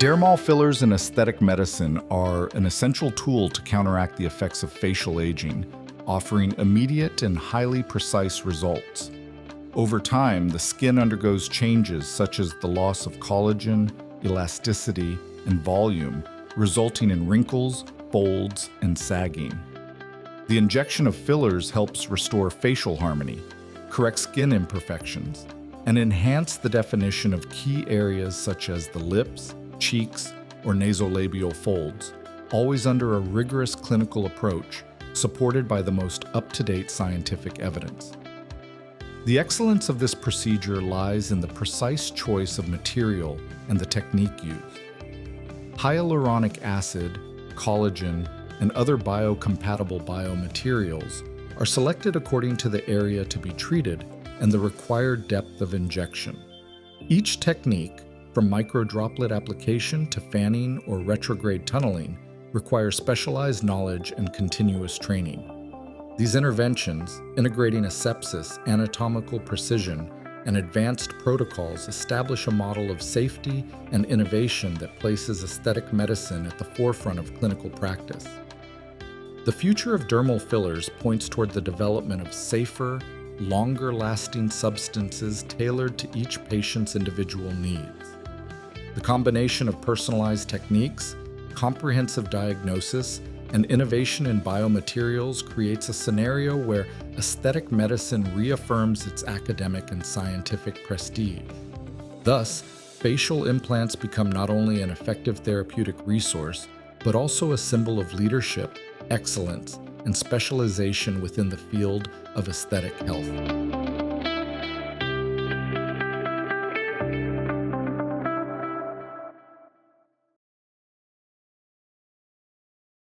Dermal fillers in aesthetic medicine are an essential tool to counteract the effects of facial aging, offering immediate and highly precise results. Over time, the skin undergoes changes such as the loss of collagen, elasticity, and volume, resulting in wrinkles, folds, and sagging. The injection of fillers helps restore facial harmony, correct skin imperfections, and enhance the definition of key areas such as the lips, cheeks, or nasolabial folds, always under a rigorous clinical approach supported by the most up-to-date scientific evidence. The excellence of this procedure lies in the precise choice of material and the technique used. Hyaluronic acid, collagen, and other biocompatible biomaterials are selected according to the area to be treated and the required depth of injection. Each technique, from microdroplet application to fanning or retrograde tunneling, requires specialized knowledge and continuous training. These interventions, integrating asepsis, anatomical precision, and advanced protocols, establish a model of safety and innovation that places aesthetic medicine at the forefront of clinical practice. The future of dermal fillers points toward the development of safer, longer-lasting substances tailored to each patient's individual needs. The combination of personalized techniques, comprehensive diagnosis, and innovation in biomaterials creates a scenario where aesthetic medicine reaffirms its academic and scientific prestige. Thus, facial implants become not only an effective therapeutic resource, but also a symbol of leadership, excellence, and specialization within the field of aesthetic health.